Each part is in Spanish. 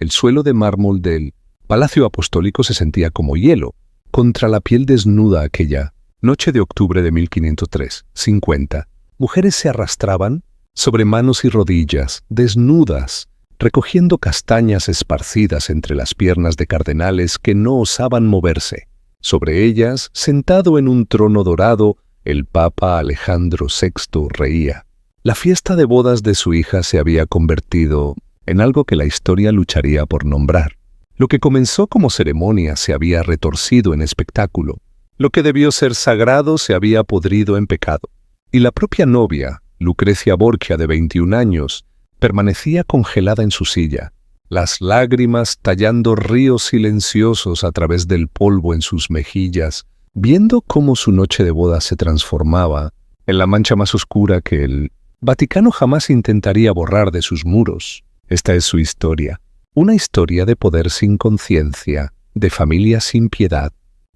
El suelo de mármol del Palacio Apostólico se sentía como hielo contra la piel desnuda aquella noche de octubre de 1503-50. Mujeres se arrastraban sobre manos y rodillas, desnudas, recogiendo castañas esparcidas entre las piernas de cardenales que no osaban moverse. Sobre ellas, sentado en un trono dorado, el Papa Alejandro VI reía. La fiesta de bodas de su hija se había convertido en algo que la historia lucharía por nombrar. Lo que comenzó como ceremonia se había retorcido en espectáculo. Lo que debió ser sagrado se había podrido en pecado. Y la propia novia, Lucrecia Borgia, de 21 años, permanecía congelada en su silla, las lágrimas tallando ríos silenciosos a través del polvo en sus mejillas, viendo cómo su noche de boda se transformaba en la mancha más oscura que el Vaticano jamás intentaría borrar de sus muros. Esta es su historia, una historia de poder sin conciencia, de familia sin piedad,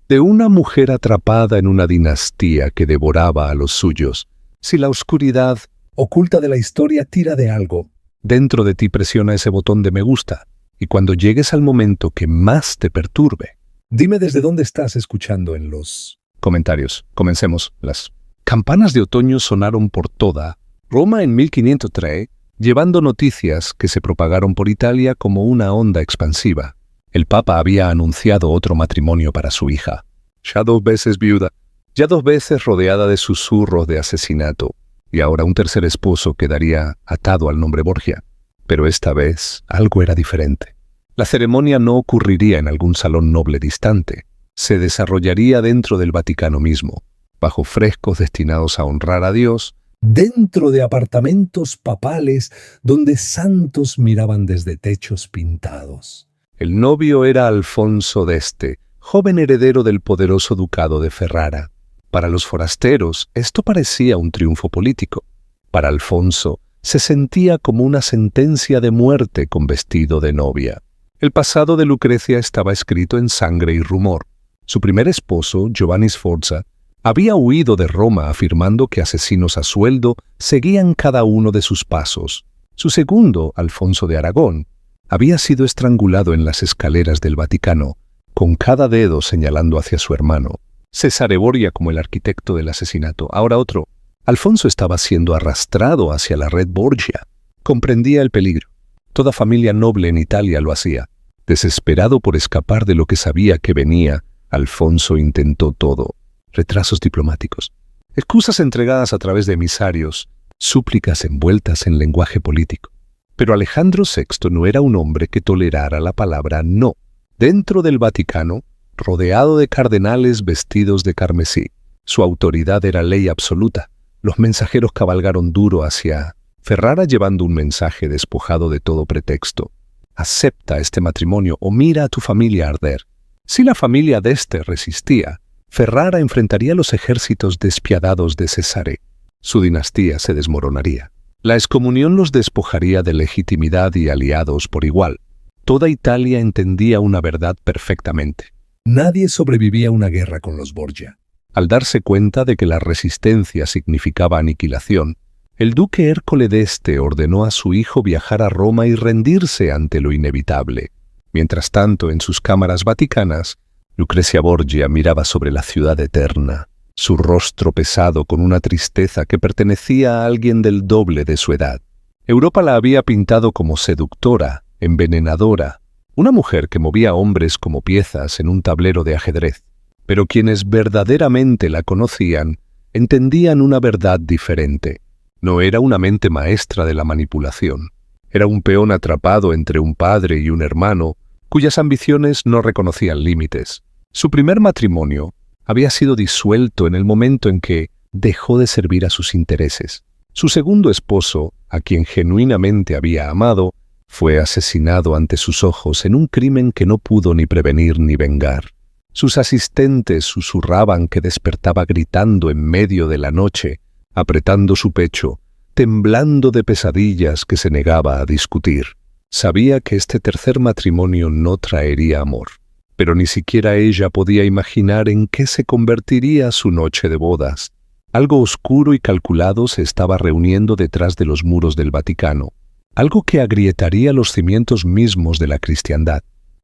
de una mujer atrapada en una dinastía que devoraba a los suyos. Si la oscuridad oculta de la historia tira de algo, dentro de ti presiona ese botón de me gusta, y cuando llegues al momento que más te perturbe, dime desde dónde estás escuchando en los comentarios. Comencemos. Las campanas de otoño sonaron por toda Roma en 1503, llevando noticias que se propagaron por Italia como una onda expansiva. El Papa había anunciado otro matrimonio para su hija, ya 2 veces viuda, ya 2 veces rodeada de susurros de asesinato, y ahora un tercer esposo quedaría atado al nombre Borgia. Pero esta vez algo era diferente. La ceremonia no ocurriría en algún salón noble distante, se desarrollaría dentro del Vaticano mismo, bajo frescos destinados a honrar a Dios, dentro de apartamentos papales donde santos miraban desde techos pintados. El novio era Alfonso d'Este, joven heredero del poderoso ducado de Ferrara. Para los forasteros, esto parecía un triunfo político. Para Alfonso, se sentía como una sentencia de muerte con vestido de novia. El pasado de Lucrecia estaba escrito en sangre y rumor. Su primer esposo, Giovanni Sforza, había huido de Roma afirmando que asesinos a sueldo seguían cada uno de sus pasos. Su segundo, Alfonso de Aragón, había sido estrangulado en las escaleras del Vaticano, con cada dedo señalando hacia su hermano. Cesare Borgia como el arquitecto del asesinato. Ahora otro. Alfonso estaba siendo arrastrado hacia la red Borgia. Comprendía el peligro. Toda familia noble en Italia lo hacía. Desesperado por escapar de lo que sabía que venía, Alfonso intentó todo. Retrasos diplomáticos, excusas entregadas a través de emisarios, súplicas envueltas en lenguaje político. Pero Alejandro VI no era un hombre que tolerara la palabra no. Dentro del Vaticano, rodeado de cardenales vestidos de carmesí, su autoridad era ley absoluta. Los mensajeros cabalgaron duro hacia Ferrara llevando un mensaje despojado de todo pretexto. Acepta este matrimonio o mira a tu familia arder. Si la familia d'Este resistía, Ferrara enfrentaría los ejércitos despiadados de Cesare. Su dinastía se desmoronaría. La excomunión los despojaría de legitimidad y aliados por igual. Toda Italia entendía una verdad perfectamente. Nadie sobrevivía a una guerra con los Borgia. Al darse cuenta de que la resistencia significaba aniquilación, el duque Ercole d'Este ordenó a su hijo viajar a Roma y rendirse ante lo inevitable. Mientras tanto, en sus cámaras vaticanas, Lucrecia Borgia miraba sobre la ciudad eterna, su rostro pesado con una tristeza que pertenecía a alguien del doble de su edad. Europa la había pintado como seductora, envenenadora, una mujer que movía hombres como piezas en un tablero de ajedrez. Pero quienes verdaderamente la conocían entendían una verdad diferente. No era una mente maestra de la manipulación. Era un peón atrapado entre un padre y un hermano, cuyas ambiciones no reconocían límites. Su primer matrimonio había sido disuelto en el momento en que dejó de servir a sus intereses. Su segundo esposo, a quien genuinamente había amado, fue asesinado ante sus ojos en un crimen que no pudo ni prevenir ni vengar. Sus asistentes susurraban que despertaba gritando en medio de la noche, apretando su pecho, temblando de pesadillas que se negaba a discutir. Sabía que este tercer matrimonio no traería amor, pero ni siquiera ella podía imaginar en qué se convertiría su noche de bodas. Algo oscuro y calculado se estaba reuniendo detrás de los muros del Vaticano. algo que agrietaría los cimientos mismos de la cristiandad.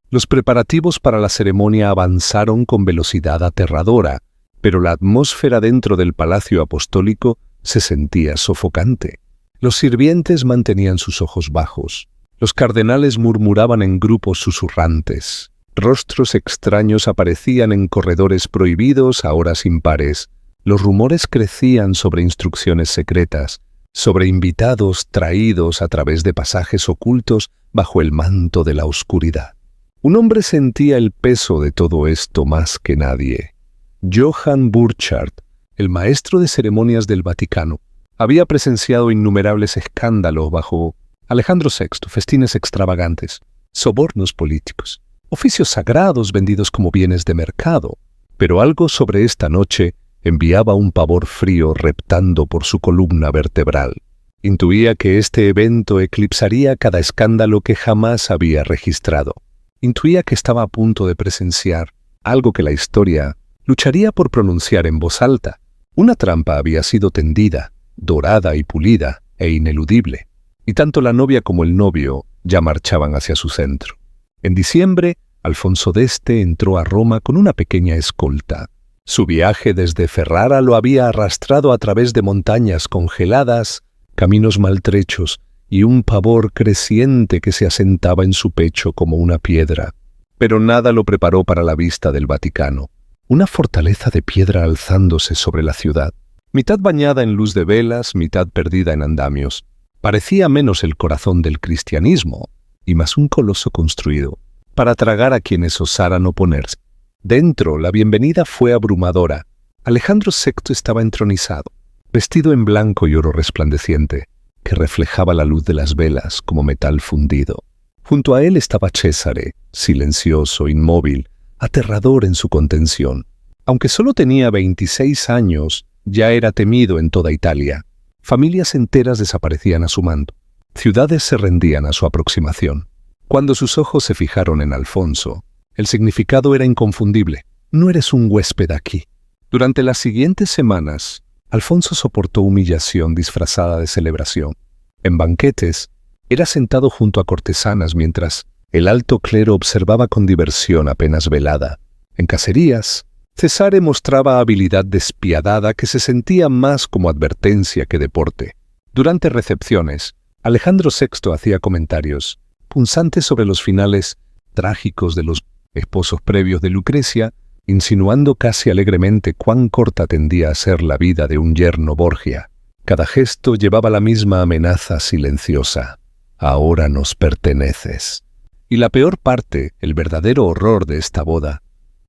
Los preparativos para la ceremonia avanzaron con velocidad aterradora, pero la atmósfera dentro del palacio apostólico se sentía sofocante. Los sirvientes mantenían sus ojos bajos. Los cardenales murmuraban en grupos susurrantes. Rostros extraños aparecían en corredores prohibidos a horas impares. Los rumores crecían sobre instrucciones secretas, sobre invitados traídos a través de pasajes ocultos bajo el manto de la oscuridad. Un hombre sentía el peso de todo esto más que nadie. Johann Burchard, el maestro de ceremonias del Vaticano, había presenciado innumerables escándalos bajo Alejandro VI, festines extravagantes, sobornos políticos, oficios sagrados vendidos como bienes de mercado, pero algo sobre esta noche enviaba un pavor frío reptando por su columna vertebral. Intuía que este evento eclipsaría cada escándalo que jamás había registrado. Intuía que estaba a punto de presenciar algo que la historia lucharía por pronunciar en voz alta. Una trampa había sido tendida, dorada y pulida e ineludible, y tanto la novia como el novio ya marchaban hacia su centro. En diciembre, Alfonso d'Este entró a Roma con una pequeña escolta. Su viaje desde Ferrara lo había arrastrado a través de montañas congeladas, caminos maltrechos y un pavor creciente que se asentaba en su pecho como una piedra. Pero nada lo preparó para la vista del Vaticano. Una fortaleza de piedra alzándose sobre la ciudad, mitad bañada en luz de velas, mitad perdida en andamios. Parecía menos el corazón del cristianismo y más un coloso construido para tragar a quienes osaran oponerse. Dentro, la bienvenida fue abrumadora. Alejandro VI estaba entronizado, vestido en blanco y oro resplandeciente, que reflejaba la luz de las velas como metal fundido. Junto a él estaba Césare, silencioso, inmóvil, aterrador en su contención. Aunque solo tenía 26 años, ya era temido en toda Italia. Familias enteras desaparecían a su mando. Ciudades se rendían a su aproximación. Cuando sus ojos se fijaron en Alfonso, el significado era inconfundible. No eres un huésped aquí. Durante las siguientes semanas, Alfonso soportó humillación disfrazada de celebración. En banquetes, era sentado junto a cortesanas mientras el alto clero observaba con diversión apenas velada. En cacerías, Cesare mostraba habilidad despiadada que se sentía más como advertencia que deporte. Durante recepciones, Alejandro VI hacía comentarios punzantes sobre los finales trágicos de los esposos previos de Lucrecia, insinuando casi alegremente cuán corta tendía a ser la vida de un yerno Borgia. Cada gesto llevaba la misma amenaza silenciosa. Ahora nos perteneces. Y la peor parte, el verdadero horror de esta boda,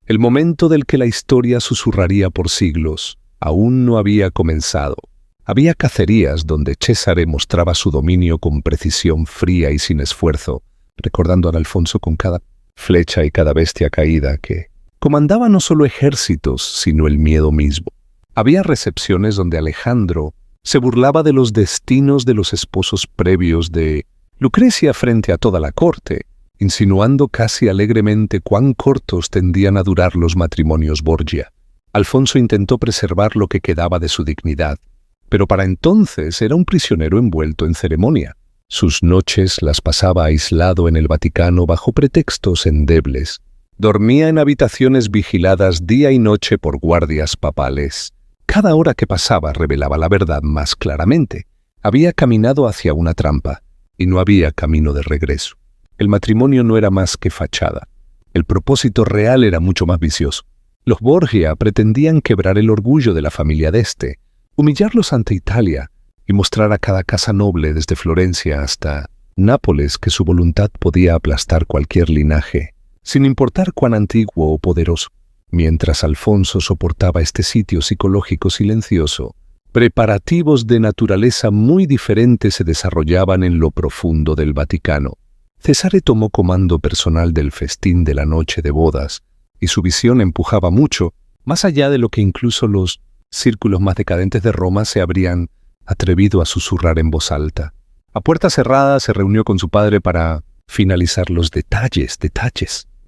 el momento del que la historia susurraría por siglos, aún no había comenzado. Había cacerías donde Césare mostraba su dominio con precisión fría y sin esfuerzo, recordando a Alfonso con cada flecha y cada bestia caída que comandaba no solo ejércitos, sino el miedo mismo. Había recepciones donde Alejandro se burlaba de los destinos de los esposos previos de Lucrecia frente a toda la corte, insinuando casi alegremente cuán cortos tendían a durar los matrimonios Borgia. Alfonso intentó preservar lo que quedaba de su dignidad, pero para entonces era un prisionero envuelto en ceremonia. Sus noches las pasaba aislado en el Vaticano bajo pretextos endebles. Dormía en habitaciones vigiladas día y noche por guardias papales. Cada hora que pasaba revelaba la verdad más claramente. Había caminado hacia una trampa, y no había camino de regreso. El matrimonio no era más que fachada. El propósito real era mucho más vicioso. Los Borgia pretendían quebrar el orgullo de la familia d'Este, humillarlos ante Italia y mostrar a cada casa noble desde Florencia hasta Nápoles que su voluntad podía aplastar cualquier linaje, sin importar cuán antiguo o poderoso. Mientras Alfonso soportaba este sitio psicológico silencioso, preparativos de naturaleza muy diferente se desarrollaban en lo profundo del Vaticano. Cesare tomó comando personal del festín de la noche de bodas, y su visión empujaba mucho, más allá de lo que incluso los círculos más decadentes de Roma se habrían atrevido a susurrar en voz alta. A puerta cerrada se reunió con su padre para finalizar los detalles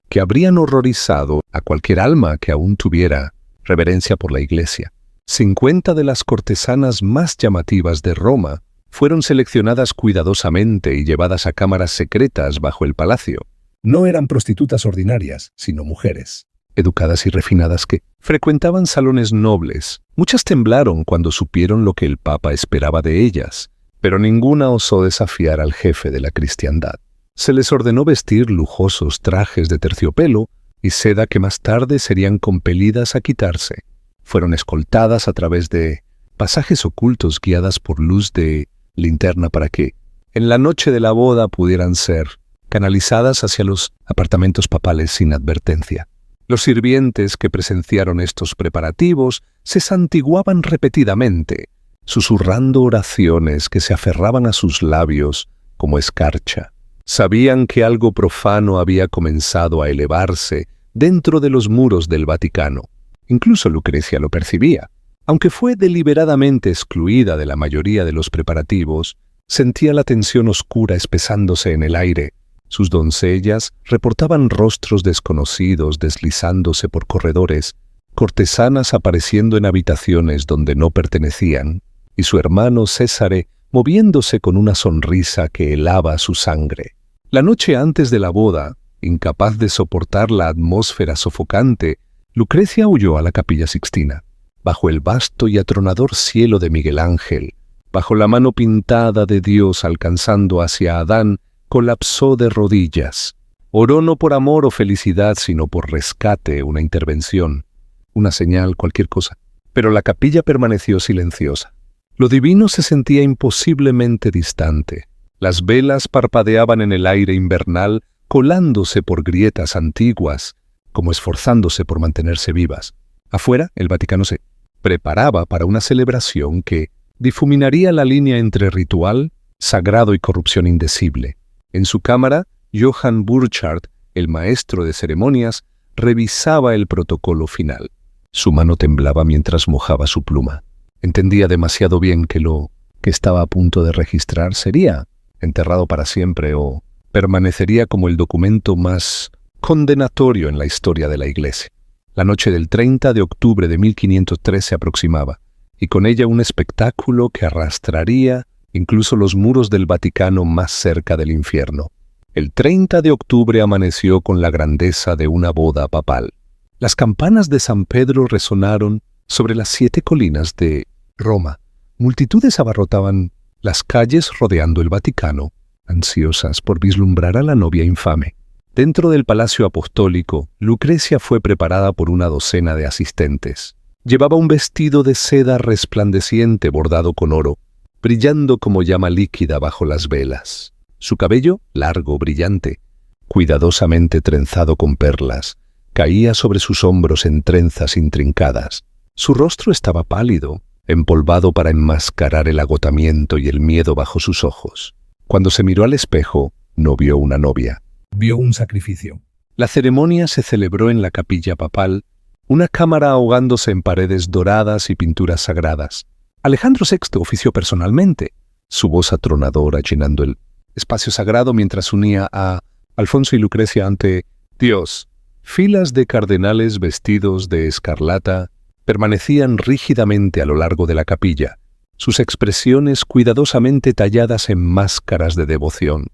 que habrían horrorizado a cualquier alma que aún tuviera reverencia por la Iglesia. 50 de las cortesanas más llamativas de Roma fueron seleccionadas cuidadosamente y llevadas a cámaras secretas bajo el palacio. No eran prostitutas ordinarias, sino mujeres, educadas y refinadas que frecuentaban salones nobles. Muchas temblaron cuando supieron lo que el Papa esperaba de ellas, pero ninguna osó desafiar al jefe de la cristiandad. Se les ordenó vestir lujosos trajes de terciopelo y seda que más tarde serían compelidas a quitarse. Fueron escoltadas a través de pasajes ocultos guiadas por luz de linterna para que, en la noche de la boda, pudieran ser canalizadas hacia los apartamentos papales sin advertencia. Los sirvientes que presenciaron estos preparativos se santiguaban repetidamente, susurrando oraciones que se aferraban a sus labios como escarcha. Sabían que algo profano había comenzado a elevarse dentro de los muros del Vaticano. Incluso Lucrecia lo percibía. Aunque fue deliberadamente excluida de la mayoría de los preparativos, sentía la tensión oscura espesándose en el aire. Sus doncellas reportaban rostros desconocidos deslizándose por corredores, cortesanas apareciendo en habitaciones donde no pertenecían, y su hermano Césare moviéndose con una sonrisa que helaba su sangre. La noche antes de la boda, incapaz de soportar la atmósfera sofocante, Lucrecia huyó a la Capilla Sixtina. Bajo el vasto y atronador cielo de Miguel Ángel, bajo la mano pintada de Dios alcanzando hacia Adán, colapsó de rodillas. Oró no por amor o felicidad, sino por rescate, una intervención, una señal, cualquier cosa. Pero la capilla permaneció silenciosa. Lo divino se sentía imposiblemente distante. Las velas parpadeaban en el aire invernal, colándose por grietas antiguas, como esforzándose por mantenerse vivas. Afuera, el Vaticano se preparaba para una celebración que difuminaría la línea entre ritual, sagrado y corrupción indecible. En su cámara, Johann Burchard, el maestro de ceremonias, revisaba el protocolo final. Su mano temblaba mientras mojaba su pluma. Entendía demasiado bien que lo que estaba a punto de registrar sería enterrado para siempre o permanecería como el documento más condenatorio en la historia de la Iglesia. La noche del 30 de octubre de 1503 se aproximaba, y con ella un espectáculo que arrastraría incluso los muros del Vaticano más cerca del infierno. El 30 de octubre amaneció con la grandeza de una boda papal. Las campanas de San Pedro resonaron sobre las 7 colinas de Roma. Multitudes abarrotaban las calles rodeando el Vaticano, ansiosas por vislumbrar a la novia infame. Dentro del Palacio Apostólico, Lucrecia fue preparada por una docena de asistentes. Llevaba un vestido de seda resplandeciente bordado con oro, brillando como llama líquida bajo las velas. Su cabello, largo, brillante, cuidadosamente trenzado con perlas, caía sobre sus hombros en trenzas intrincadas. Su rostro estaba pálido, empolvado para enmascarar el agotamiento y el miedo bajo sus ojos. Cuando se miró al espejo, no vio una novia. Vio un sacrificio. La ceremonia se celebró en la capilla papal, una cámara ahogándose en paredes doradas y pinturas sagradas. Alejandro VI ofició personalmente, su voz atronadora llenando el espacio sagrado mientras unía a Alfonso y Lucrecia ante Dios. Filas de cardenales vestidos de escarlata permanecían rígidamente a lo largo de la capilla, sus expresiones cuidadosamente talladas en máscaras de devoción.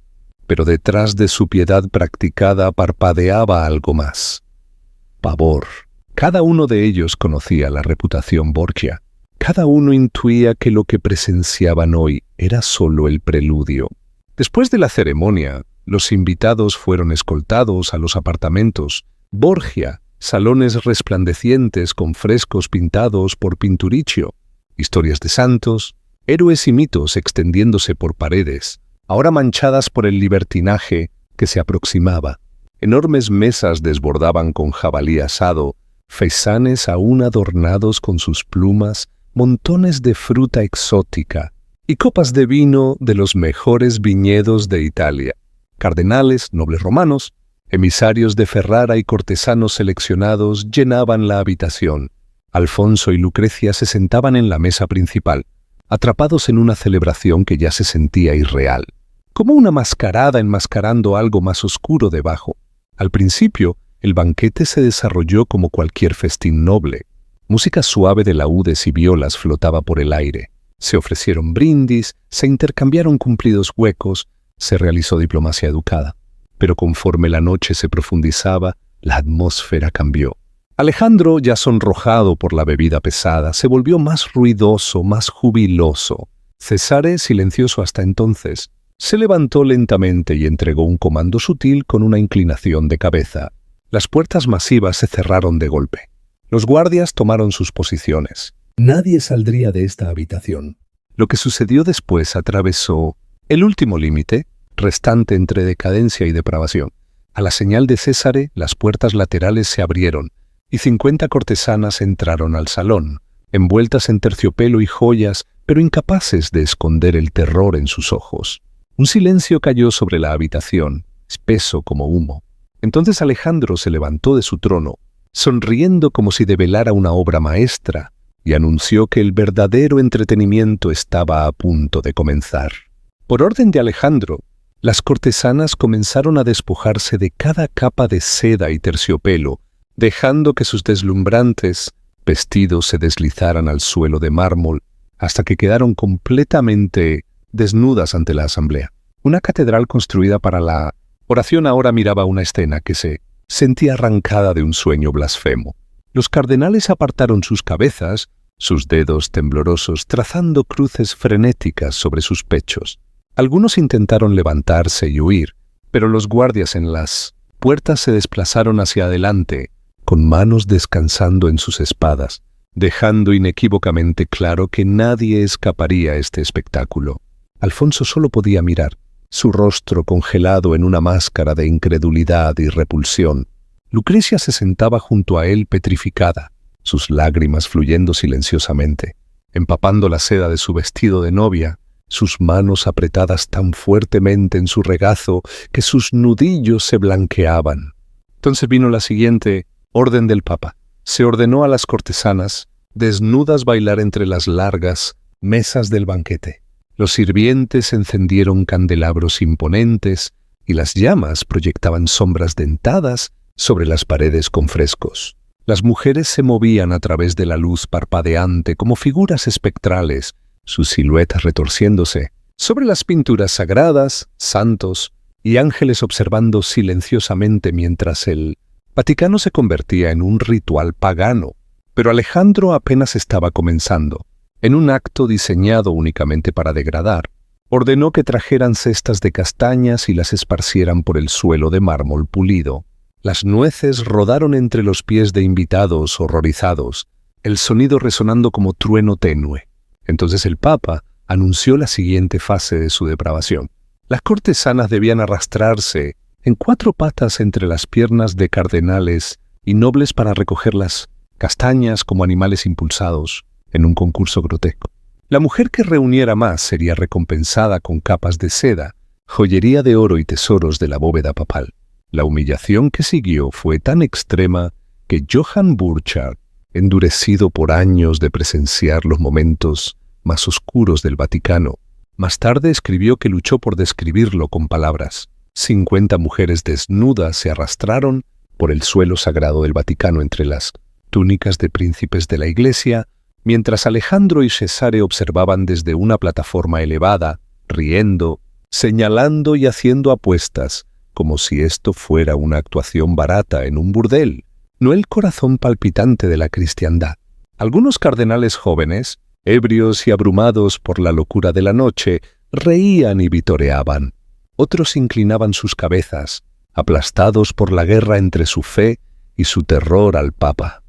Pero detrás de su piedad practicada parpadeaba algo más. Pavor. Cada uno de ellos conocía la reputación Borgia. Cada uno intuía que lo que presenciaban hoy era solo el preludio. Después de la ceremonia, los invitados fueron escoltados a los apartamentos Borgia, salones resplandecientes con frescos pintados por Pinturicchio, historias de santos, héroes y mitos extendiéndose por paredes, ahora manchadas por el libertinaje que se aproximaba. Enormes mesas desbordaban con jabalí asado, faisanes aún adornados con sus plumas, montones de fruta exótica y copas de vino de los mejores viñedos de Italia. Cardenales, nobles romanos, emisarios de Ferrara y cortesanos seleccionados llenaban la habitación. Alfonso y Lucrecia se sentaban en la mesa principal, atrapados en una celebración que ya se sentía irreal, como una mascarada enmascarando algo más oscuro debajo. Al principio, el banquete se desarrolló como cualquier festín noble. Música suave de laúdes y violas flotaba por el aire. Se ofrecieron brindis, se intercambiaron cumplidos huecos, se realizó diplomacia educada. Pero conforme la noche se profundizaba, la atmósfera cambió. Alejandro, ya sonrojado por la bebida pesada, se volvió más ruidoso, más jubiloso. Cesare, silencioso hasta entonces, se levantó lentamente y entregó un comando sutil con una inclinación de cabeza. Las puertas masivas se cerraron de golpe. Los guardias tomaron sus posiciones. Nadie saldría de esta habitación. Lo que sucedió después atravesó el último límite, restante entre decadencia y depravación. A la señal de Cesare, las puertas laterales se abrieron y 50 cortesanas entraron al salón, envueltas en terciopelo y joyas, pero incapaces de esconder el terror en sus ojos. Un silencio cayó sobre la habitación, espeso como humo. Entonces Alejandro se levantó de su trono, sonriendo como si develara una obra maestra, y anunció que el verdadero entretenimiento estaba a punto de comenzar. Por orden de Alejandro, las cortesanas comenzaron a despojarse de cada capa de seda y terciopelo, dejando que sus deslumbrantes vestidos se deslizaran al suelo de mármol hasta que quedaron completamente desnudas ante la asamblea. Una catedral construida para la oración ahora miraba una escena que se sentía arrancada de un sueño blasfemo. Los cardenales apartaron sus cabezas, sus dedos temblorosos, trazando cruces frenéticas sobre sus pechos. Algunos intentaron levantarse y huir, pero los guardias en las puertas se desplazaron hacia adelante, con manos descansando en sus espadas, dejando inequívocamente claro que nadie escaparía a este espectáculo. Alfonso solo podía mirar, su rostro congelado en una máscara de incredulidad y repulsión. Lucrecia se sentaba junto a él petrificada, sus lágrimas fluyendo silenciosamente, empapando la seda de su vestido de novia, sus manos apretadas tan fuertemente en su regazo que sus nudillos se blanqueaban. Entonces vino la siguiente orden del Papa. Se ordenó a las cortesanas, desnudas, bailar entre las largas mesas del banquete. Los sirvientes encendieron candelabros imponentes y las llamas proyectaban sombras dentadas sobre las paredes con frescos. Las mujeres se movían a través de la luz parpadeante como figuras espectrales, sus siluetas retorciéndose sobre las pinturas sagradas, santos y ángeles observando silenciosamente mientras el Vaticano se convertía en un ritual pagano. Pero Alejandro apenas estaba comenzando. En un acto diseñado únicamente para degradar, ordenó que trajeran cestas de castañas y las esparcieran por el suelo de mármol pulido. Las nueces rodaron entre los pies de invitados horrorizados, el sonido resonando como trueno tenue. Entonces el Papa anunció la siguiente fase de su depravación. Las cortesanas debían arrastrarse en 4 patas entre las piernas de cardenales y nobles para recoger las castañas como animales impulsados en un concurso grotesco. La mujer que reuniera más sería recompensada con capas de seda, joyería de oro y tesoros de la bóveda papal. La humillación que siguió fue tan extrema que Johann Burchard, endurecido por años de presenciar los momentos más oscuros del Vaticano, más tarde escribió que luchó por describirlo con palabras. 50 mujeres desnudas se arrastraron por el suelo sagrado del Vaticano entre las túnicas de príncipes de la Iglesia, mientras Alejandro y Cesare observaban desde una plataforma elevada, riendo, señalando y haciendo apuestas, como si esto fuera una actuación barata en un burdel, no el corazón palpitante de la cristiandad. Algunos cardenales jóvenes, ebrios y abrumados por la locura de la noche, reían y vitoreaban. Otros inclinaban sus cabezas, aplastados por la guerra entre su fe y su terror al Papa.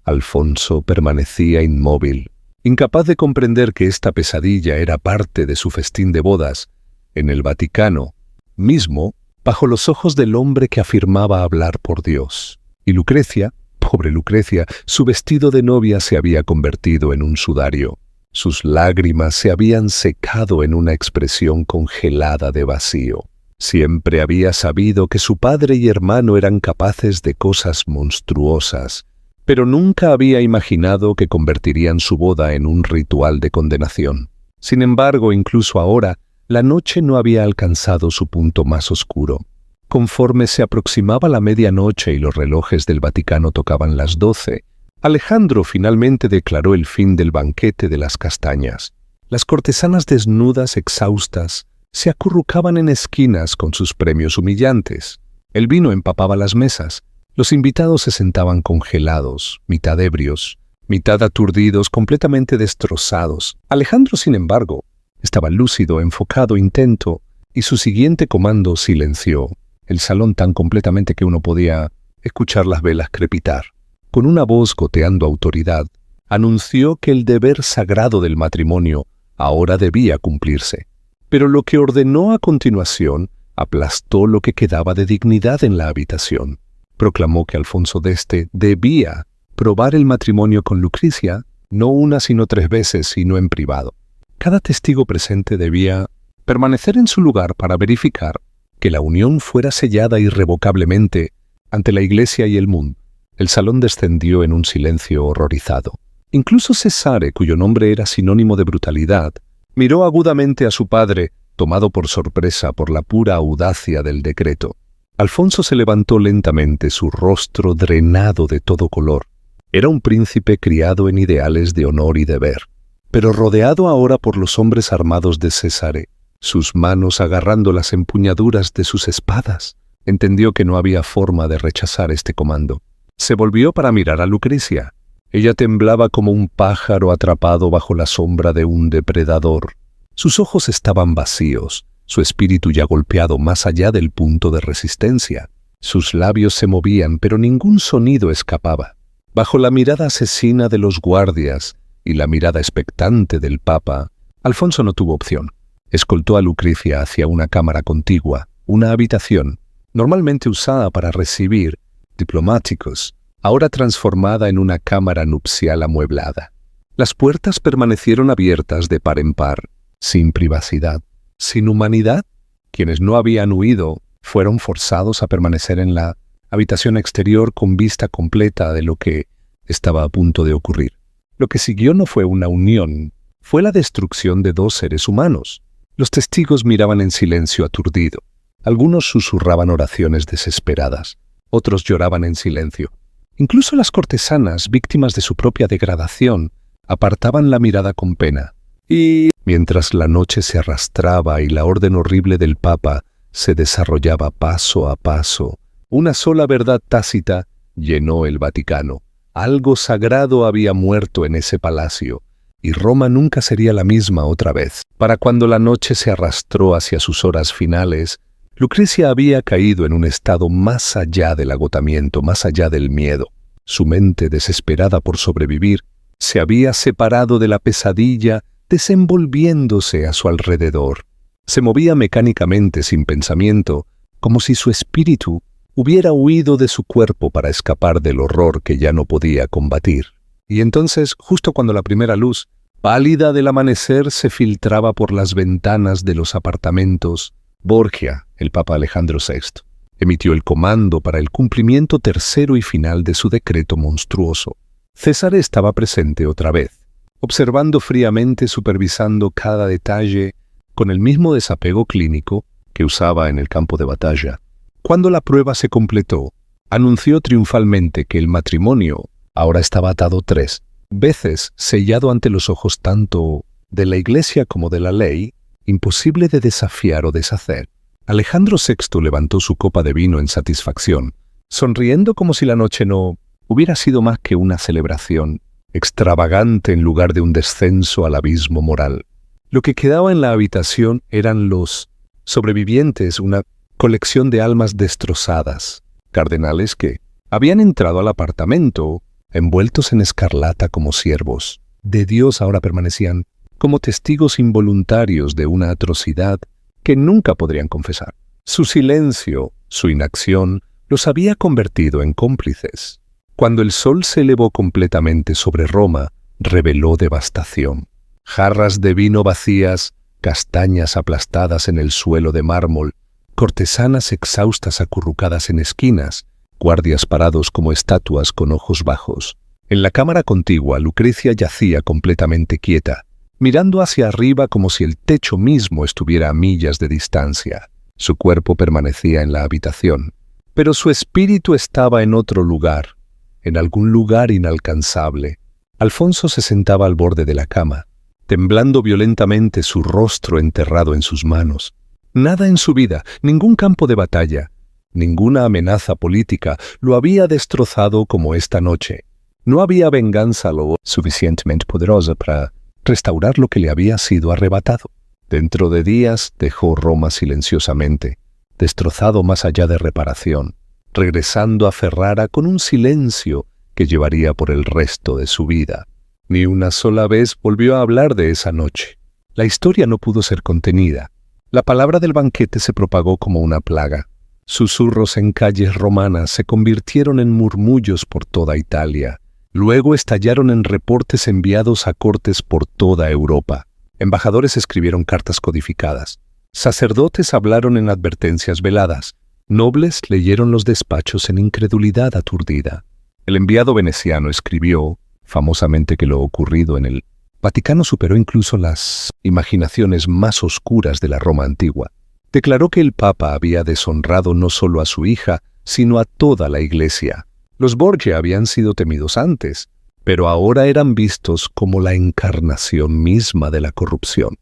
Alfonso permanecía inmóvil, incapaz de comprender que esta pesadilla era parte de su festín de bodas, en el Vaticano mismo, bajo los ojos del hombre que afirmaba hablar por Dios. Y Lucrecia, pobre Lucrecia, su vestido de novia se había convertido en un sudario. Sus lágrimas se habían secado en una expresión congelada de vacío. Siempre había sabido que su padre y hermano eran capaces de cosas monstruosas, pero nunca había imaginado que convertirían su boda en un ritual de condenación. Sin embargo, incluso ahora, la noche no había alcanzado su punto más oscuro. Conforme se aproximaba la medianoche y los relojes del Vaticano tocaban las 12, Alejandro finalmente declaró el fin del banquete de las castañas. Las cortesanas desnudas, exhaustas, se acurrucaban en esquinas con sus premios humillantes. El vino empapaba las mesas. Los invitados se sentaban congelados, mitad ebrios, mitad aturdidos, completamente destrozados. Alejandro, sin embargo, estaba lúcido, enfocado, intento, y su siguiente comando silenció el salón tan completamente que uno podía escuchar las velas crepitar. Con una voz goteando autoridad, anunció que el deber sagrado del matrimonio ahora debía cumplirse. Pero lo que ordenó a continuación aplastó lo que quedaba de dignidad en la habitación. Proclamó que Alfonso d'Este debía probar el matrimonio con Lucrecia, no una sino 3 veces, sino en privado. Cada testigo presente debía permanecer en su lugar para verificar que la unión fuera sellada irrevocablemente ante la Iglesia y el mundo. El salón descendió en un silencio horrorizado. Incluso Cesare, cuyo nombre era sinónimo de brutalidad, miró agudamente a su padre, tomado por sorpresa por la pura audacia del decreto. Alfonso se levantó lentamente, su rostro drenado de todo color. Era un príncipe criado en ideales de honor y deber, pero rodeado ahora por los hombres armados de Cesare, sus manos agarrando las empuñaduras de sus espadas, entendió que no había forma de rechazar este comando. Se volvió para mirar a Lucrecia. Ella temblaba como un pájaro atrapado bajo la sombra de un depredador. Sus ojos estaban vacíos, su espíritu ya golpeado más allá del punto de resistencia. Sus labios se movían, pero ningún sonido escapaba. Bajo la mirada asesina de los guardias y la mirada expectante del Papa, Alfonso no tuvo opción. Escoltó a Lucrecia hacia una cámara contigua, una habitación, normalmente usada para recibir diplomáticos, ahora transformada en una cámara nupcial amueblada. Las puertas permanecieron abiertas de par en par, sin privacidad, sin humanidad. Quienes no habían huido fueron forzados a permanecer en la habitación exterior con vista completa de lo que estaba a punto de ocurrir. Lo que siguió no fue una unión, fue la destrucción de 2 seres humanos. Los testigos miraban en silencio aturdido. Algunos susurraban oraciones desesperadas, otros lloraban en silencio. Incluso las cortesanas, víctimas de su propia degradación, apartaban la mirada con pena. Y mientras la noche se arrastraba y la orden horrible del Papa se desarrollaba paso a paso, una sola verdad tácita llenó el Vaticano. Algo sagrado había muerto en ese palacio, y Roma nunca sería la misma otra vez. Para cuando la noche se arrastró hacia sus horas finales, Lucrecia había caído en un estado más allá del agotamiento, más allá del miedo. Su mente, desesperada por sobrevivir, se había separado de la pesadilla, desenvolviéndose a su alrededor. Se movía mecánicamente, sin pensamiento, como si su espíritu hubiera huido de su cuerpo para escapar del horror que ya no podía combatir. Y entonces, justo cuando la primera luz pálida del amanecer se filtraba por las ventanas de los apartamentos, Borgia, el Papa Alejandro VI, emitió el comando para el cumplimiento tercero y final de su decreto monstruoso. César estaba presente otra vez, observando fríamente, supervisando cada detalle con el mismo desapego clínico que usaba en el campo de batalla. Cuando la prueba se completó, anunció triunfalmente que el matrimonio ahora estaba atado 3 veces, sellado ante los ojos tanto de la Iglesia como de la ley, imposible de desafiar o deshacer. Alejandro VI levantó su copa de vino en satisfacción, sonriendo como si la noche no hubiera sido más que una celebración extravagante en lugar de un descenso al abismo moral. Lo que quedaba en la habitación eran los sobrevivientes, una colección de almas destrozadas, cardenales que habían entrado al apartamento envueltos en escarlata como siervos de Dios, ahora permanecían como testigos involuntarios de una atrocidad que nunca podrían confesar. Su silencio, su inacción, los había convertido en cómplices. Cuando el sol se elevó completamente sobre Roma, reveló devastación. Jarras de vino vacías, castañas aplastadas en el suelo de mármol, cortesanas exhaustas acurrucadas en esquinas, guardias parados como estatuas con ojos bajos. En la cámara contigua, Lucrecia yacía completamente quieta, mirando hacia arriba como si el techo mismo estuviera a millas de distancia. Su cuerpo permanecía en la habitación, pero su espíritu estaba en otro lugar, en algún lugar inalcanzable. Alfonso se sentaba al borde de la cama, temblando violentamente, su rostro enterrado en sus manos. Nada en su vida, ningún campo de batalla, ninguna amenaza política lo había destrozado como esta noche. No había venganza lo suficientemente poderosa para restaurar lo que le había sido arrebatado. Dentro de días dejó Roma silenciosamente, destrozado más allá de reparación, regresando a Ferrara con un silencio que llevaría por el resto de su vida. Ni una sola vez volvió a hablar de esa noche. La historia no pudo ser contenida. La palabra del banquete se propagó como una plaga. Susurros en calles romanas se convirtieron en murmullos por toda Italia. Luego estallaron en reportes enviados a cortes por toda Europa. Embajadores escribieron cartas codificadas. Sacerdotes hablaron en advertencias veladas. Nobles leyeron los despachos en incredulidad aturdida. El enviado veneciano escribió, famosamente, que lo ocurrido en el Vaticano superó incluso las imaginaciones más oscuras de la Roma antigua. Declaró que el Papa había deshonrado no solo a su hija, sino a toda la Iglesia. Los Borgia habían sido temidos antes, pero ahora eran vistos como la encarnación misma de la corrupción.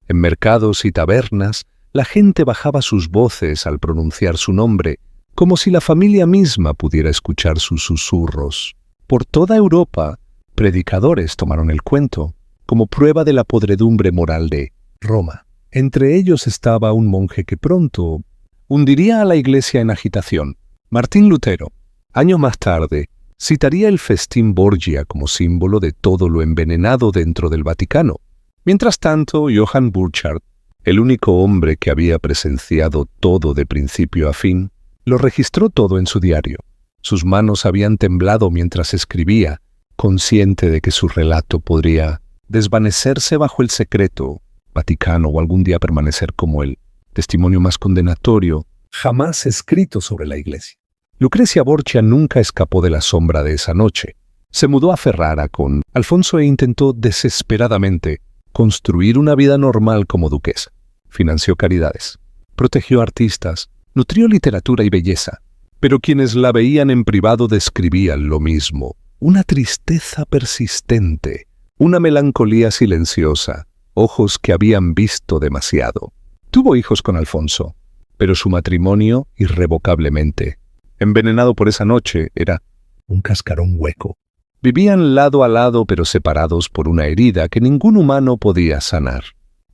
En mercados y tabernas, la gente bajaba sus voces al pronunciar su nombre, como si la familia misma pudiera escuchar sus susurros. Por toda Europa, predicadores tomaron el cuento, como prueba de la podredumbre moral de Roma. Entre ellos estaba un monje que pronto hundiría a la Iglesia en agitación. Martín Lutero, años más tarde, citaría el festín Borgia como símbolo de todo lo envenenado dentro del Vaticano. Mientras tanto, Johann Burchard, el único hombre que había presenciado todo de principio a fin, lo registró todo en su diario. Sus manos habían temblado mientras escribía, consciente de que su relato podría desvanecerse bajo el secreto Vaticano o algún día permanecer como el testimonio más condenatorio jamás escrito sobre la Iglesia. Lucrecia Borgia nunca escapó de la sombra de esa noche. Se mudó a Ferrara con Alfonso e intentó desesperadamente construir una vida normal como duquesa. Financió caridades, protegió artistas, nutrió literatura y belleza, pero quienes la veían en privado describían lo mismo: una tristeza persistente, una melancolía silenciosa, ojos que habían visto demasiado. Tuvo hijos con Alfonso, pero su matrimonio, irrevocablemente envenenado por esa noche, era un cascarón hueco. Vivían lado a lado pero separados por una herida que ningún humano podía sanar.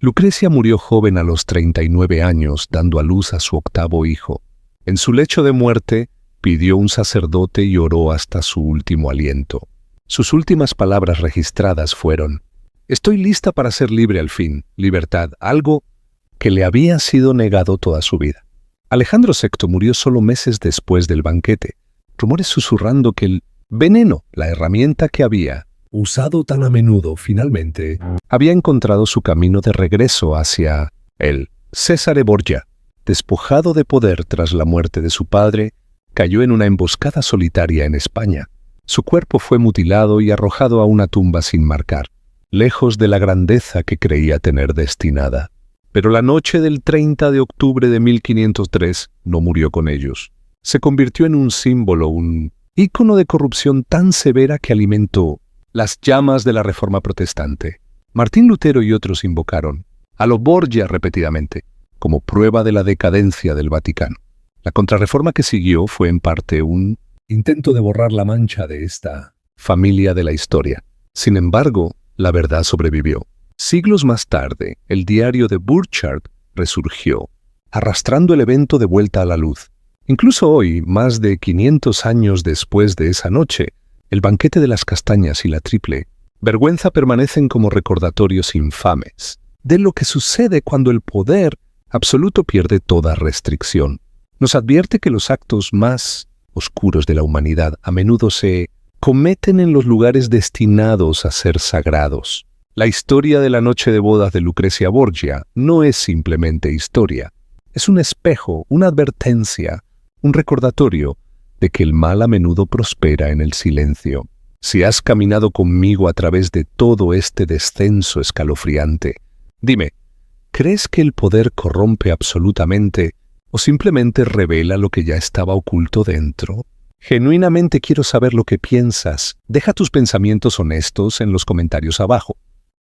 Lucrecia murió joven a los 39 años, dando a luz a su octavo hijo. En su lecho de muerte, pidió un sacerdote y oró hasta su último aliento. Sus últimas palabras registradas fueron: «Estoy lista para ser libre al fin, libertad, algo que le había sido negado toda su vida». Alejandro VI murió solo meses después del banquete, rumores susurrando que el veneno, la herramienta que había usado tan a menudo, finalmente había encontrado su camino de regreso hacia él. Cesare Borgia, despojado de poder tras la muerte de su padre, cayó en una emboscada solitaria en España. Su cuerpo fue mutilado y arrojado a una tumba sin marcar, lejos de la grandeza que creía tener destinada. Pero la noche del 30 de octubre de 1503 no murió con ellos. Se convirtió en un símbolo, un ícono de corrupción tan severa que alimentó las llamas de la Reforma protestante. Martín Lutero y otros invocaron a los Borgia repetidamente, como prueba de la decadencia del Vaticano. La contrarreforma que siguió fue en parte un intento de borrar la mancha de esta familia de la historia. Sin embargo, la verdad sobrevivió. Siglos más tarde, el diario de Burchard resurgió, arrastrando el evento de vuelta a la luz. Incluso hoy, más de 500 años después de esa noche, el banquete de las castañas y la triple vergüenza permanecen como recordatorios infames de lo que sucede cuando el poder absoluto pierde toda restricción. Nos advierte que los actos más oscuros de la humanidad a menudo se cometen en los lugares destinados a ser sagrados. La historia de la noche de bodas de Lucrecia Borgia no es simplemente historia. Es un espejo, una advertencia, un recordatorio de que el mal a menudo prospera en el silencio. Si has caminado conmigo a través de todo este descenso escalofriante, dime, ¿crees que el poder corrompe absolutamente o simplemente revela lo que ya estaba oculto dentro? Genuinamente quiero saber lo que piensas. Deja tus pensamientos honestos en los comentarios abajo.